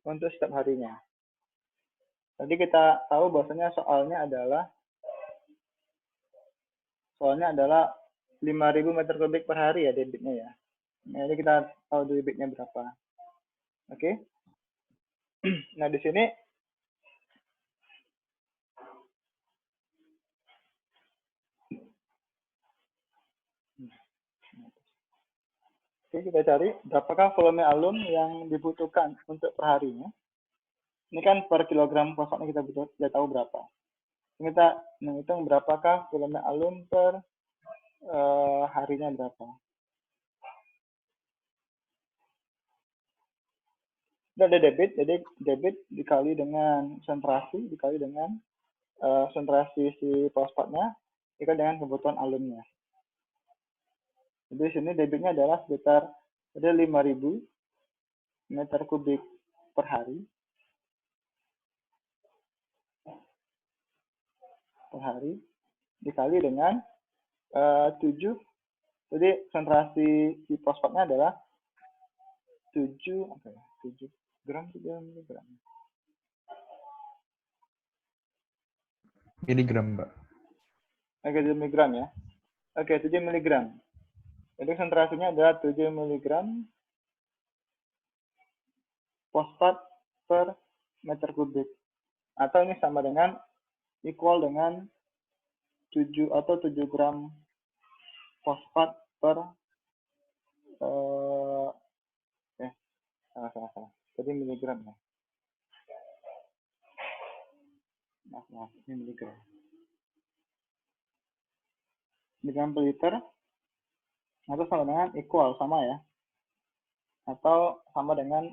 untuk setiap harinya. Tadi kita tahu bahwasanya soalnya adalah 5.000 meter kubik per hari ya debitnya ya. Jadi kita tahu debitnya berapa. Oke. Nah, di sini oke, kita cari berapakah volume alum yang dibutuhkan untuk per harinya. Ini kan per kilogram fosfatnya kita sudah tahu berapa. Kita menghitung berapakah volume alum per harinya berapa. Sudah ada debit, jadi debit dikali dengan konsentrasi, dikali dengan konsentrasi si fosfatnya, dikali dengan kebutuhan alumnya. Jadi di sini debitnya adalah sekitar 5.000 meter kubik per hari. Dikali dengan 7. Jadi konsentrasi si fosfatnya adalah 7 gram, 3 miligram. Miligram, Pak. Oke, 7 miligram ya. Oke, 7 miligram. Jadi konsentrasinya adalah 7 mg fosfat per meter kubik. Atau ini sama dengan equal dengan 7 gram fosfat per salah. Tadi miligram ya. Maaf, ini miligram. Miligram per liter atau sama dengan equal, sama ya. Atau sama dengan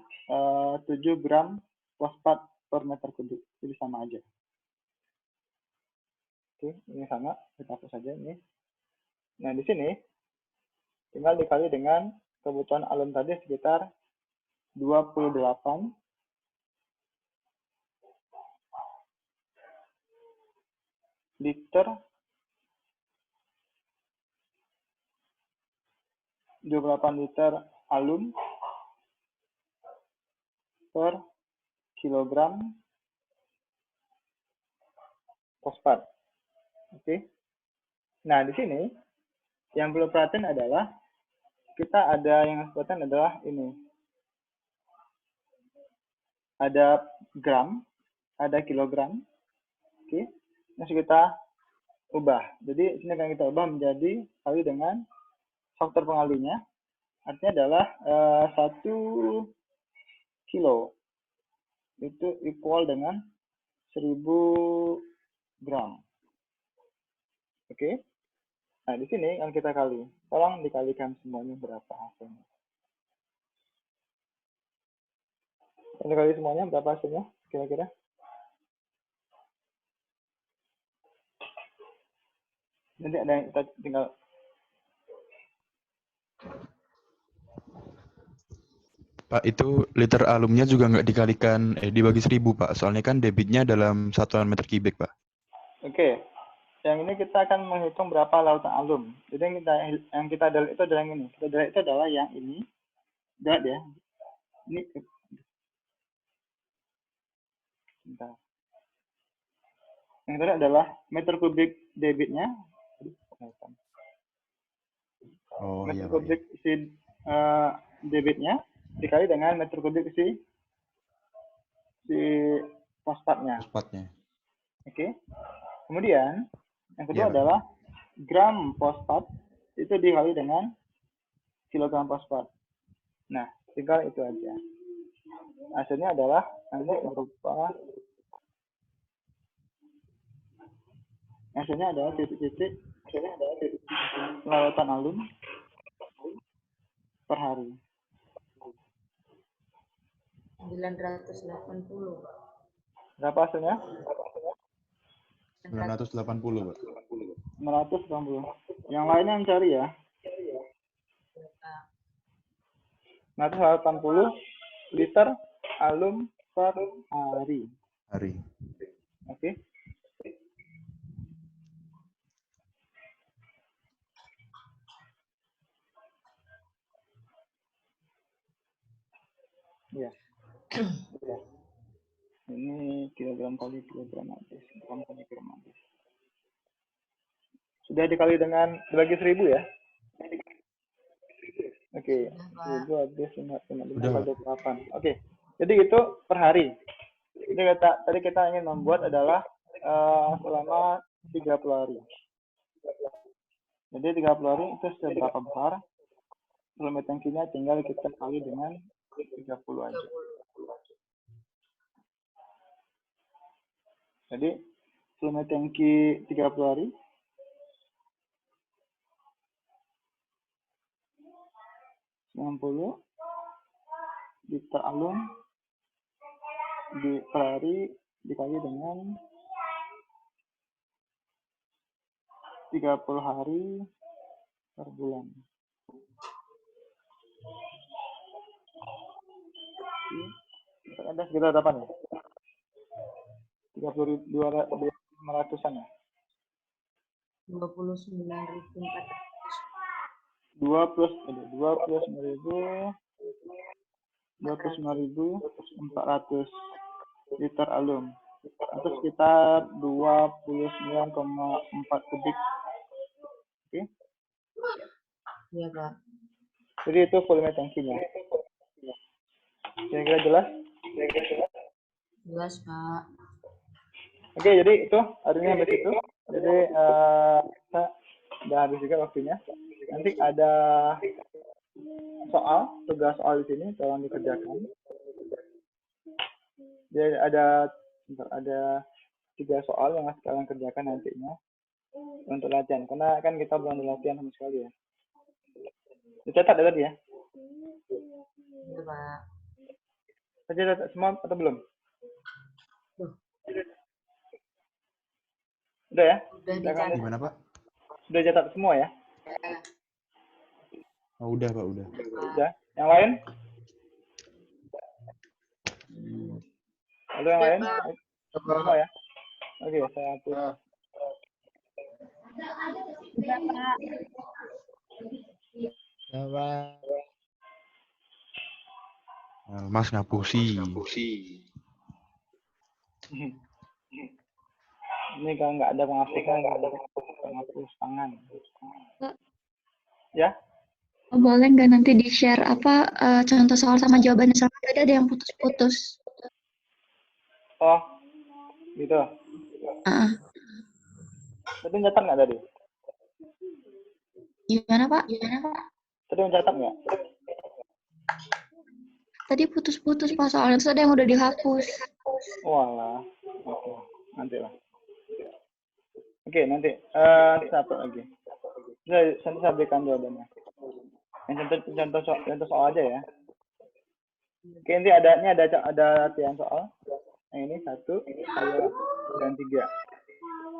7 gram fosfat per meter kubik. Jadi sama aja. Oke, ini sama, kita hapus saja ini. Nah, di sini tinggal dikali dengan kebutuhan alum tadi sekitar 28 liter 28 liter alum per kilogram fosfat. Oke. Nah, di sini yang perlu perhatian adalah kita ada yang perhatian adalah ini. Ada gram, ada kilogram. Oke. Nah, kita ubah. Jadi sini akan kita ubah menjadi kali dengan faktor pengalinya. Artinya adalah 1 kilo itu equal dengan 1000 gram. Oke. Nah, di sini yang kita kali. Tolong dikalikan semuanya berapa hasilnya. Dikali semuanya berapa hasilnya kira-kira? Nanti ada yang kita tinggal. Pak, itu liter alumnya juga nggak dikalikan, dibagi 1000, Pak. Soalnya kan debitnya dalam satuan meter kubik, Pak. Oke. Yang ini kita akan menghitung berapa lautan alum. Jadi yang kita delete itu adalah yang ini. Kita delete itu adalah yang ini. Delete ya. Ini. Bentar. Yang tadi adalah meter kubik debitnya. Oh, meter iya, kubik si debitnya dikali dengan meter kubik si fosfatnya. Oke. Kemudian yang kedua adalah gram fosfat itu dikali dengan kilogram fosfat. Nah, tinggal itu aja. Hasilnya adalah nanti berupa hasilnya adalah titik-titik lautan alum per hari. 980. Berapa hasilnya? 980, Pak. 980. Yang lainnya mencari ya. 980 liter alum per hari. Oke. Ya. Ini kilogram kali kilogram habis. Gram kali gram habis. Sudah dikali dengan dibagi 1000 ya? Oke. 1000 habis 5,28. Oke. Jadi itu per hari. Jadi tadi kita ingin membuat adalah selama 30 hari. Jadi 30 hari itu seberapa besar? Volume tangkinya tinggal kita kali dengan 30 aja. Jadi volume tangki 30 hari 90 liter alum per hari dikali dengan 30 hari per bulan. Ada sekitar berapa nih? 30.200-an ya? 29.400 liter alum. Itu sekitar 29,4 kubik. Oke? Iya, Pak. Jadi itu volume tangkinya. Kira-kira jelas? Jelas, Pak. Oke, jadi itu artinya sampai situ. Ada Jadi kita udah habis juga waktunya. Nanti ada tugas soal di sini, tolong dikerjakan. Jadi ada 3 soal yang harus kalian kerjakan nantinya untuk latihan. Karena kan kita belum ada latihan sama sekali ya. Dicatat ya tadi ya? Iya, Pak. Tadi catat semua atau belum? Udah ya? Udah dicatat. Gimana, Pak? Sudah catat semua ya? Oh, udah, Pak, udah. Udah. Yang lain? Ada yang lain? Semua ya? Oke, saya hapus. Ya, Pak. Mas ngapusi. Ini kalau nggak ada penghapusan, penghapus tangan. Ya? Oh, boleh nggak nanti di-share contoh soal sama jawabannya, soalnya tadi ada yang putus-putus. Oh, gitu. Heeh. Tadi mencatat nggak tadi? Gimana, Pak? Tadi mencatat nggak? Tadi putus-putus, Pak, soalnya terus ada yang udah dihapus. Walah. Oke, nanti lah. Oke, nanti. Satu lagi. Saya berikan jawabannya. Yang contoh soal aja ya. Oke, nanti ini ada latihan soal. Yang ini 1, 2, dan 3.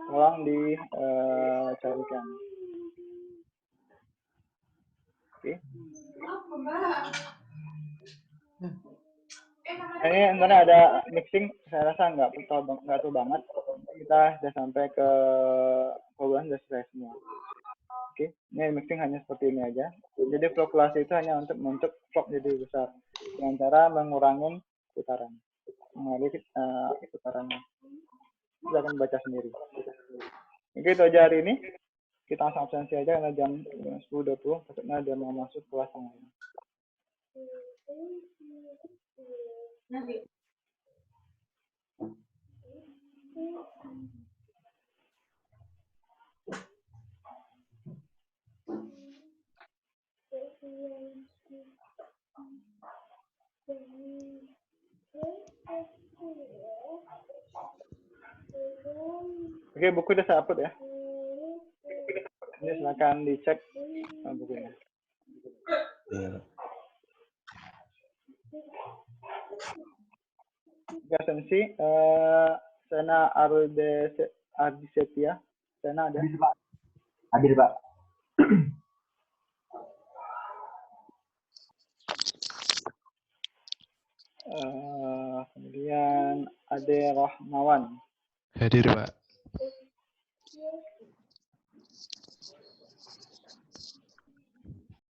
Tolong dicarikan. Oke. Ini sebenarnya ada mixing, saya rasa nggak tahu banget. Kita sudah sampai ke pembuatan sudah selesai semua. Oke, ini mixing hanya seperti ini aja. Jadi flow kelas itu hanya untuk flow jadi besar dengan cara mengurangi putaran, mengalih putarannya. Kita akan baca sendiri. Oke, itu aja hari ini. Kita langsung absensi aja karena jam 10.20, takutnya dia mau masuk kelas yang lain. Oke, buku udah saya upload ya. Ini silakan dicek bukunya. Iya. Absensi, Sena Ardisetia. Sena ada? Hadir, Pak. Kemudian Ade Rahmawan. Hadir, Pak.